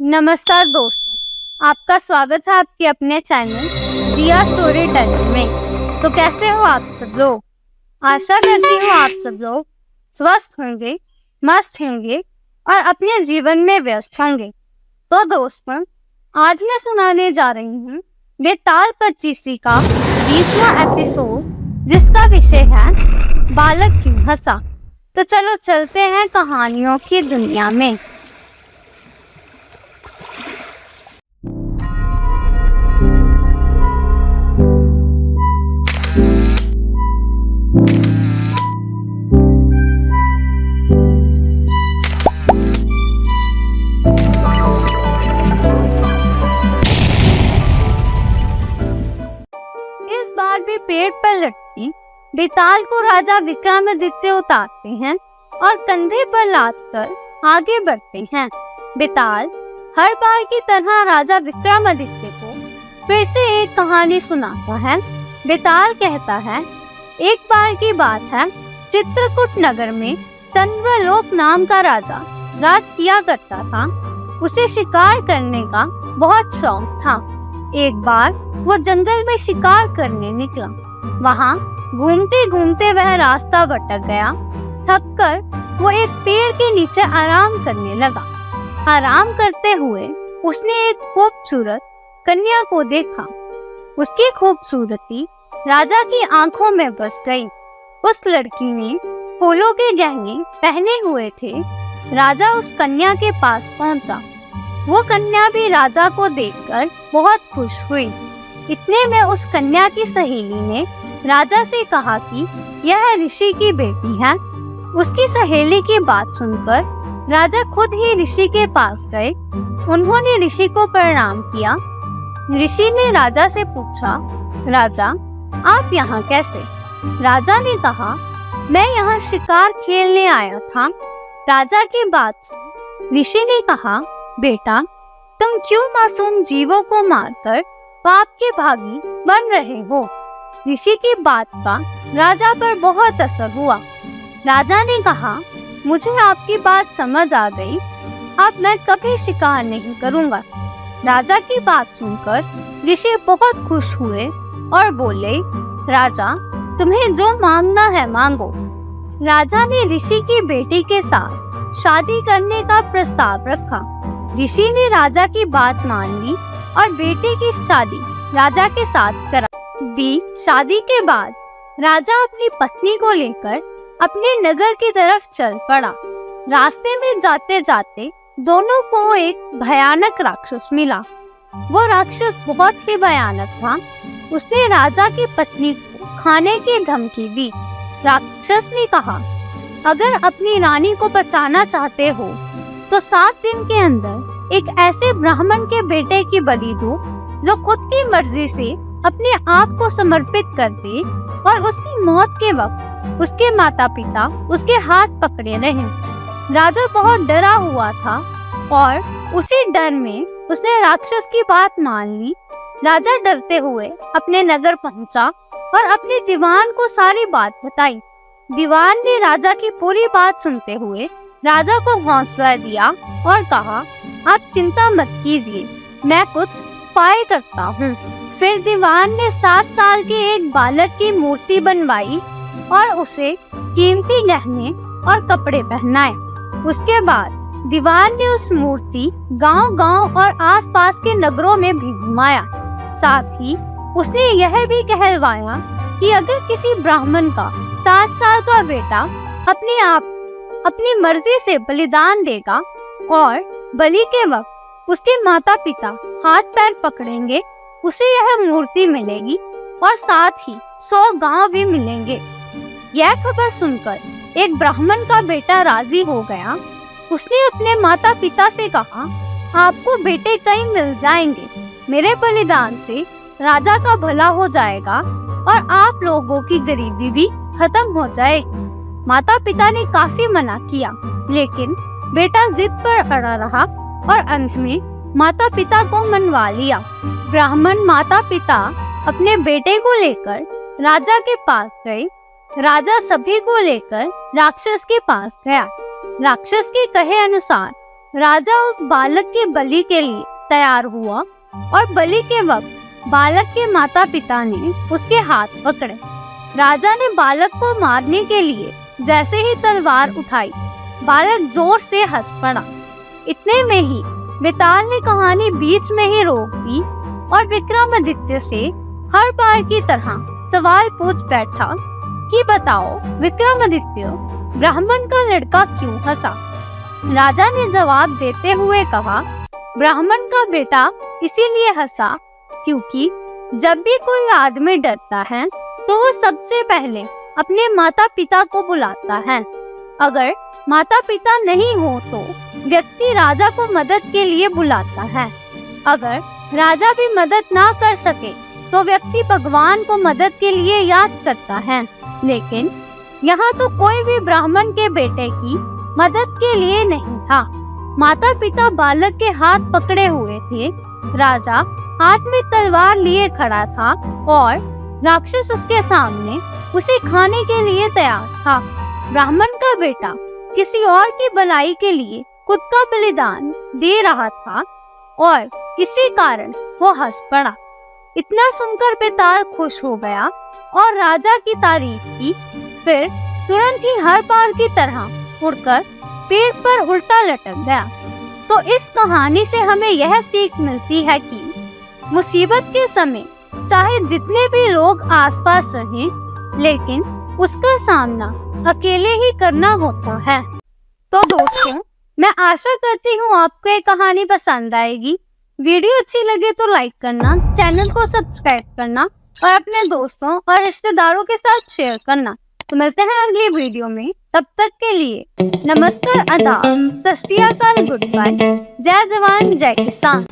नमस्कार दोस्तों, आपका स्वागत है आपके अपने चैनल जिया स्टोरी टेलर में। तो कैसे हो आप सब लोग? आशा करती हूँ आप सब लोग स्वस्थ होंगे, मस्त होंगे और अपने जीवन में व्यस्त होंगे। तो दोस्तों, आज मैं सुनाने जा रही हूँ बेताल 25 का 20वां एपिसोड, जिसका विषय है बालक क्यों हंसा। तो चलो चलते हैं कहानियों की दुनिया में। इस बार भी पेड़ पर लटकी बेताल को राजा विक्रमादित्य उतारते हैं और कंधे पर लाद कर आगे बढ़ते हैं। बेताल हर बार की तरह राजा विक्रमादित्य को फिर से एक कहानी सुनाता है। बेताल कहता है, एक बार की बात है, चित्रकूट नगर में चंद्रलोक नाम का राजा राज किया करता था। उसे शिकार करने का बहुत शौक था। एक बार वो जंगल में शिकार करने निकला। वहाँ घूमते घूमते वह रास्ता भटक गया। थककर वो एक पेड़ के नीचे आराम करने लगा। आराम करते हुए उसने एक खूबसूरत कन्या को देखा। उसकी खूबसूरती राजा की आंखों में बस गई। उस लड़की ने फूलों के गहने पहने हुए थे। राजा उस कन्या के पास पहुंचा। वो कन्या भी राजा को देखकर बहुत खुश हुई। इतने में उस कन्या की सहेली ने राजा से कहा कि यह ऋषि की बेटी है। उसकी सहेली की बात सुनकर राजा खुद ही ऋषि के पास गए। उन्होंने ऋषि को प्रणाम किया। ऋषि ने राजा से पूछा, राजा आप यहाँ कैसे? राजा ने कहा, मैं यहाँ शिकार खेलने आया था। राजा की बात सुन ऋषि ने कहा, बेटा तुम क्यों मासूम जीवों को मारकर पाप के भागी बन रहे हो? ऋषि की बात का राजा पर बहुत असर हुआ। राजा ने कहा, मुझे आपकी बात समझ आ गई। अब मैं कभी शिकार नहीं करूंगा। राजा की बात सुनकर ऋषि बहुत खुश हुए और बोले, राजा तुम्हें जो मांगना है मांगो। राजा ने ऋषि की बेटी के साथ शादी करने का प्रस्ताव रखा। ऋषि ने राजा की बात मान ली और बेटी की शादी राजा के साथ करा दी। शादी के बाद राजा अपनी पत्नी को लेकर अपने नगर की तरफ चल पड़ा। रास्ते में जाते जाते दोनों को एक भयानक राक्षस मिला। वो राक्षस बहुत ही भयानक था। उसने राजा की पत्नी को खाने की धमकी दी। राक्षस ने कहा, अगर अपनी रानी को बचाना चाहते हो तो 7 दिन के अंदर एक ऐसे ब्राह्मण के बेटे की बलि दो जो खुद की मर्जी से अपने आप को समर्पित कर दे और उसकी मौत के वक्त उसके माता पिता उसके हाथ पकड़े रहे। राजा बहुत डरा हुआ था और उसी डर में उसने राक्षस की बात मान ली। राजा डरते हुए अपने नगर पहुंचा और अपने दीवान को सारी बात बताई। दीवान ने राजा की पूरी बात सुनते हुए राजा को हौसला दिया और कहा, आप चिंता मत कीजिए, मैं कुछ उपाय करता हूँ। फिर दीवान ने 7 साल के एक बालक की मूर्ति बनवाई और उसे कीमती गहने और कपड़े पहनाए। उसके बाद दीवान ने उस मूर्ति गांव-गांव और आसपास के नगरों में भी घुमाया। साथ ही उसने यह भी कहलवाया कि अगर किसी ब्राह्मण का 7 साल का बेटा अपनी मर्जी से बलिदान देगा और बलि के वक्त उसके माता पिता हाथ पैर पकड़ेंगे, उसे यह मूर्ति मिलेगी और साथ ही 100 गांव भी मिलेंगे। यह खबर सुनकर एक ब्राह्मण का बेटा राजी हो गया। उसने अपने माता पिता से कहा, आपको बेटे कई मिल जाएंगे। मेरे बलिदान से राजा का भला हो जाएगा और आप लोगों की गरीबी भी खत्म हो जाएगी। माता पिता ने काफी मना किया, लेकिन बेटा जिद पर अड़ा रहा और अंत में माता पिता को मनवा लिया। ब्राह्मण माता पिता अपने बेटे को लेकर राजा के पास गए। राजा सभी को लेकर राक्षस के पास गया। राक्षस के कहे अनुसार राजा उस बालक के बलि के लिए तैयार हुआ और बलि के वक्त बालक के माता पिता ने उसके हाथ पकड़े। राजा ने बालक को मारने के लिए जैसे ही तलवार उठाई, बालक जोर से हंस पड़ा। इतने में ही बेताल ने कहानी बीच में ही रोक दी और विक्रमादित्य से हर बार की तरह सवाल पूछ बैठा कि बताओ विक्रमादित्य, ब्राह्मण का लड़का क्यों हंसा? राजा ने जवाब देते हुए कहा, ब्राह्मण का बेटा इसीलिए हंसा क्योंकि जब भी कोई आदमी डरता है तो वो सबसे पहले अपने माता पिता को बुलाता है। अगर माता पिता नहीं हो तो व्यक्ति राजा को मदद के लिए बुलाता है। अगर राजा भी मदद ना कर सके तो व्यक्ति भगवान को मदद के लिए याद करता है। लेकिन यहाँ तो कोई भी ब्राह्मण के बेटे की मदद के लिए नहीं था। माता पिता बालक के हाथ पकड़े हुए थे। राजा हाथ में तलवार लिए खड़ा था और राक्षस उसके सामने उसे खाने के लिए तैयार था। ब्राह्मण का बेटा किसी और की भलाई के लिए खुद का बलिदान दे रहा था और इसी कारण वो हंस पड़ा। इतना सुनकर बेताल खुश हो गया और राजा की तारीफ की। फिर तुरंत ही हर बार की तरह उड़कर पेड़ पर उल्टा लटक गया। तो इस कहानी से हमें यह सीख मिलती है कि मुसीबत के समय चाहे जितने भी लोग आसपास रहें, लेकिन उसका सामना अकेले ही करना होता है। तो दोस्तों, मैं आशा करती हूँ आपको ये कहानी पसंद आएगी। वीडियो अच्छी लगे तो लाइक करना, चैनल को सब्सक्राइब करना और अपने दोस्तों और रिश्तेदारों के साथ शेयर करना। तो मिलते हैं अगली वीडियो में, तब तक के लिए नमस्कार, आदाब, सत श्री अकाल, गुड बाय, जय जवान जय किसान।